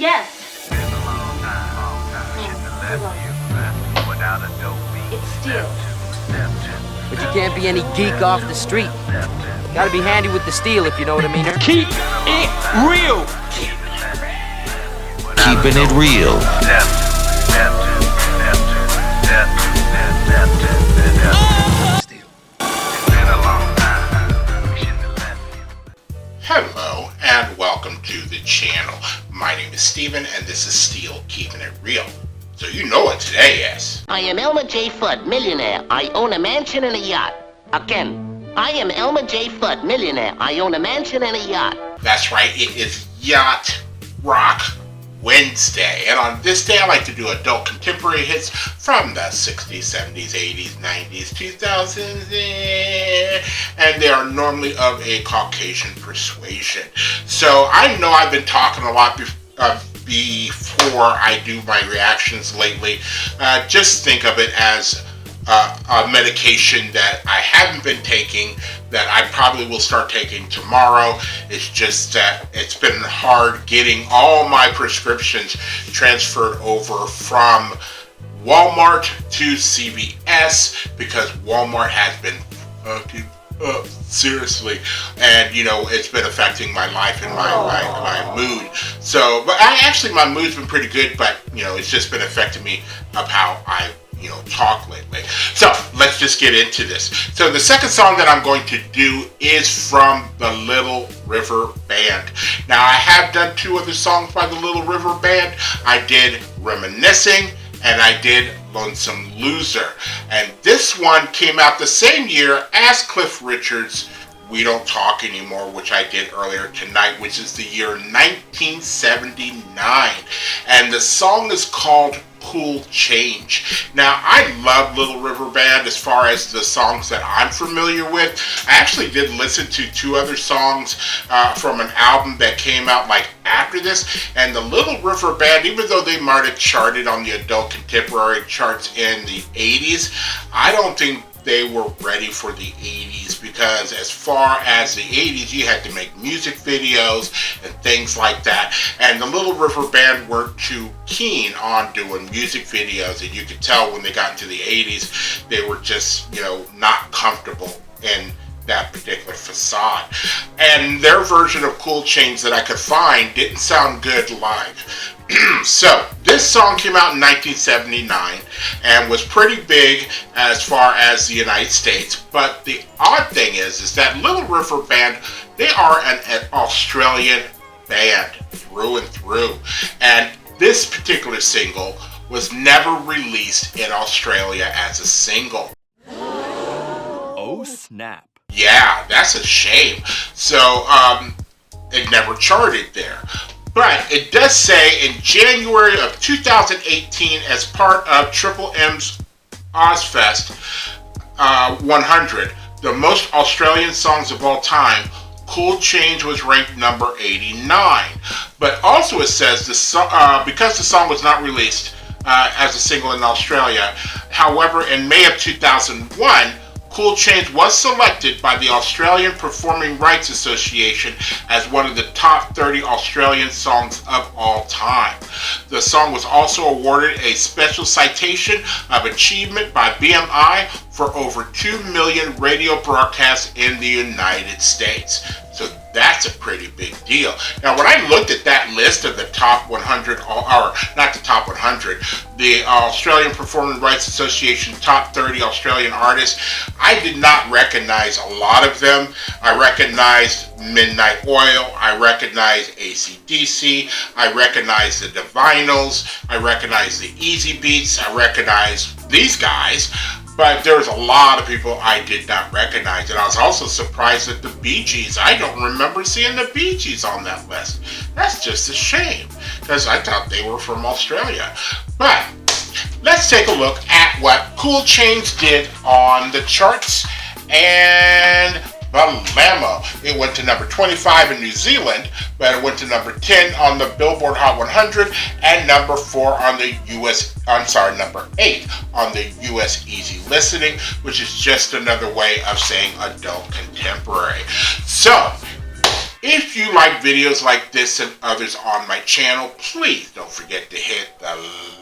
Yes. It's steel. But you can't be any geek off the street. Gotta be handy with the steel, if you know what I mean. Keep it real. Keeping it real. Hello and welcome to the channel. My name is Steven and this is Steel Keeping It Real. So you know what today is. I am Elmer J. Fudd, millionaire. I own a mansion and a yacht. Again, I am Elmer J. Fudd, millionaire. I own a mansion and a yacht. That's right, it is Yacht Rock Wednesday. And on this day I like to do adult contemporary hits from the 60s, 70s, 80s, 90s, 2000s. And they are normally of a Caucasian persuasion. So I know I've been talking a lot before I do my reactions lately. Just think of it as a medication that I haven't been taking that I probably will start taking tomorrow. It's just that it's been hard getting all my prescriptions transferred over from Walmart to CVS because Walmart has been fucking up, seriously, and you know it's been affecting my life and my mood. So, but my mood's been pretty good, but you know it's just been affecting me of how I talk lately. So let's just get into this. So the second song that I'm going to do is from the Little River Band. Now I have done two other songs by the Little River Band. I did Reminiscing and I did Lonesome Loser. And this one came out the same year as Cliff Richard's We Don't Talk Anymore, which I did earlier tonight, which is the year 1979. And the song is called Cool Change. Now, I love Little River Band as far as the songs that I'm familiar with. I actually did listen to two other songs from an album that came out like after this, and the Little River Band, even though they might have charted on the adult contemporary charts in the 80s, I don't think they were ready for the 80s, because as far as the 80s, you had to make music videos and things like that, and the Little River Band weren't too keen on doing music videos, and you could tell when they got into the 80s, they were just, not comfortable in that particular facade. And their version of Cool Change that I could find didn't sound good live. So, this song came out in 1979 and was pretty big as far as the United States. But the odd thing is that Little River Band, they are an Australian band through and through. And this particular single was never released in Australia as a single. Oh, snap. Yeah, that's a shame. So, it never charted there. But it does say in January of 2018, as part of Triple M's Ozfest 100, the most Australian songs of all time, Cool Change was ranked number 89. But also it says, because the song was not released as a single in Australia, however, in May of 2001, Cool Change was selected by the Australian Performing Rights Association as one of the top 30 Australian songs of all time. The song was also awarded a special citation of achievement by BMI for over 2 million radio broadcasts in the United States. So that's a pretty big deal. Now, when I looked at that list of the top 100, or not the top 100, the Australian Performing Rights Association top 30 Australian artists, I did not recognize a lot of them. I recognized Midnight Oil, I recognized AC/DC, I recognized the Divinyls, I recognized the Easy Beats, I recognized these guys. But there was a lot of people I did not recognize. And I was also surprised at the Bee Gees. I don't remember seeing the Bee Gees on that list. That's just a shame, because I thought they were from Australia. But let's take a look at what Cool Change did on the charts. And Balamo. It went to number 25 in New Zealand, but it went to number 10 on the Billboard Hot 100 and number 4 on the number 8 on the US Easy Listening, which is just another way of saying adult contemporary. So, If you like videos like this and others on my channel, please don't forget to hit the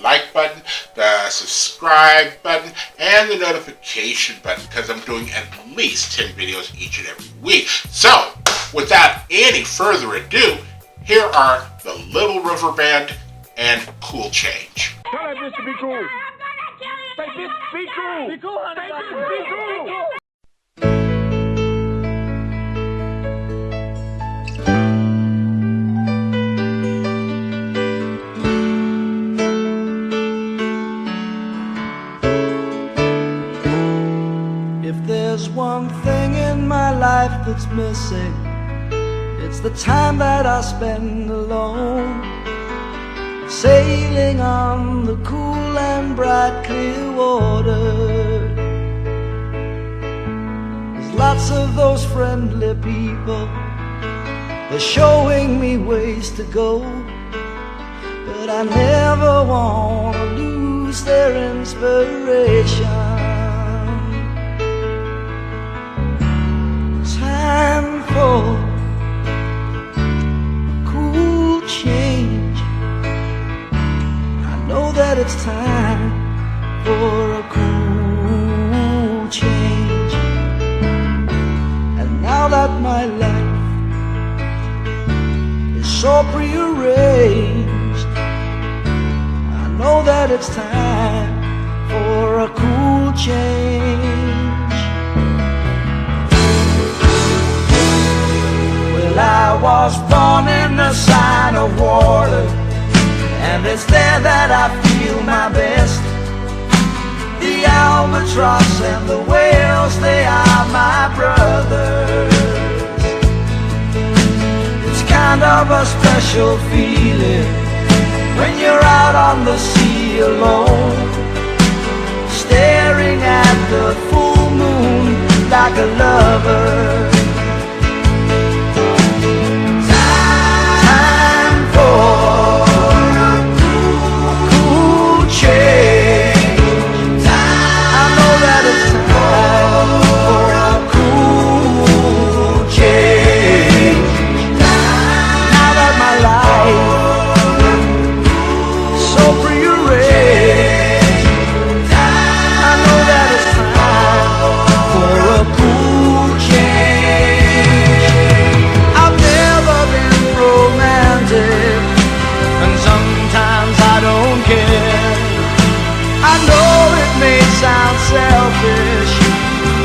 like button, the subscribe button, and the notification button, because I'm doing at least 10 videos each and every week. So, without any further ado, here are the Little River Band and Cool Change. Tell that bitch to be cool. Say, bitch, be cool. Be cool, honey. Say, bitch, be cool. If there's one thing in my life that's missing, it's the time that I spend alone, sailing on the cool and bright clear water. There's lots of those friendly people, they're showing me ways to go, but I never want to lose their inspiration. Time for a cool change. I know that it's time for a cool change. And now that my life is so prearranged, I know that it's time for a cool change. I was born in the sign of water, and it's there that I feel my best. The albatross and the whales, they are my brothers. It's kind of a special feeling when you're out on the sea alone, staring at the full moon like a lover.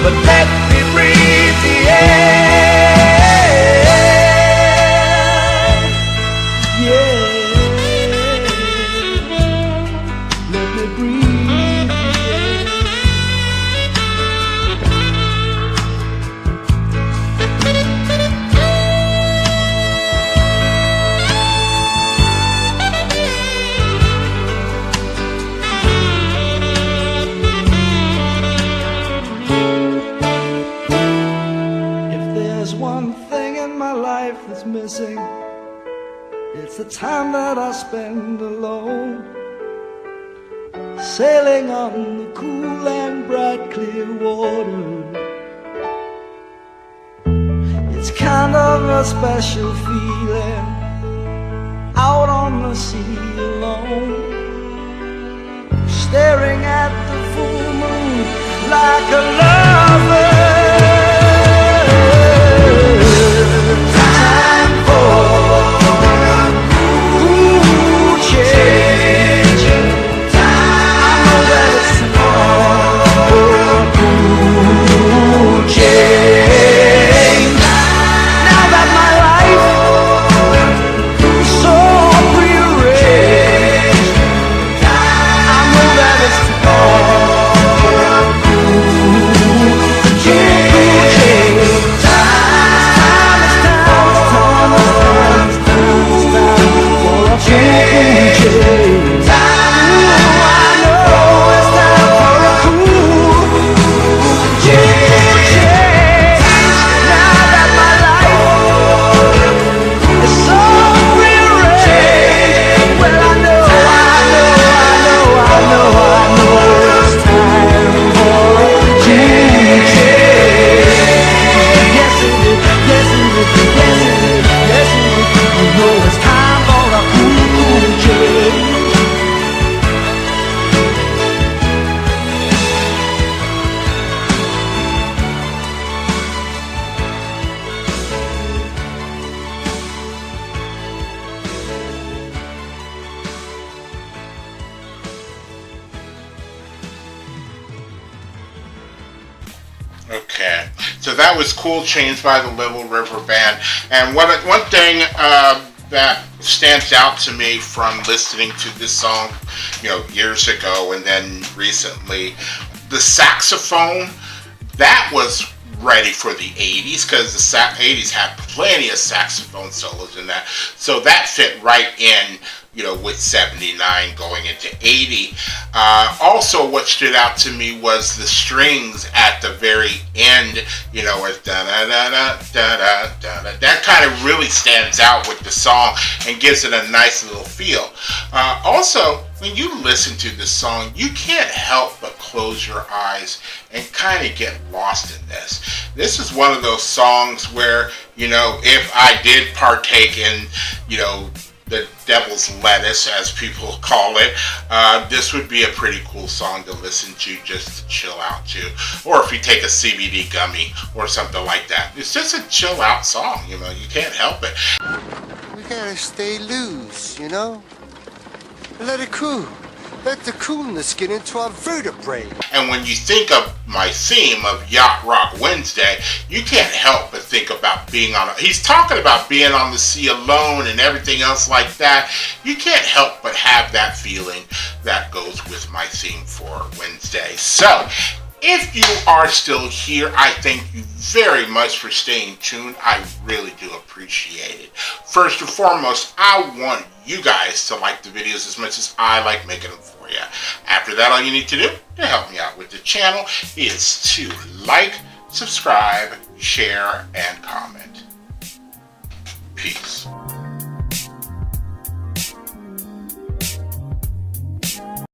But let me breathe the air. Yeah, let me breathe that's missing. It's the time that I spend alone, sailing on the cool and bright clear water. It's kind of a special feeling, out on the sea alone, staring at the full moon like a lover. Okay, so that was Cool Chains by the Little River Band. And one thing that stands out to me from listening to this song, years ago and then recently, the saxophone, that was ready for the 80s, because the 80s had plenty of saxophone solos in that. So that fit right in, with 79 going into 80. Also, what stood out to me was the strings at the very end, with da-da-da-da-da-da-da. That kind of really stands out with the song and gives it a nice little feel. Also, when you listen to this song, you can't help but close your eyes and kind of get lost in this. This is one of those songs where, if I did partake in, the devil's lettuce, as people call it, this would be a pretty cool song to listen to, just to chill out to. Or if you take a CBD gummy or something like that. It's just a chill out song, you can't help it. We gotta stay loose, Let it cool. Let the coolness get into our vertebrae. And when you think of my theme of Yacht Rock Wednesday, you can't help but think about being on he's talking about being on the sea alone and everything else like that. You can't help but have that feeling that goes with my theme for Wednesday. So, if you are still here, I thank you very much for staying tuned. I really do appreciate it. First and foremost, I want you guys to like the videos as much as I like making them for you. After that, all you need to do to help me out with the channel is to like, subscribe, share, and comment. Peace.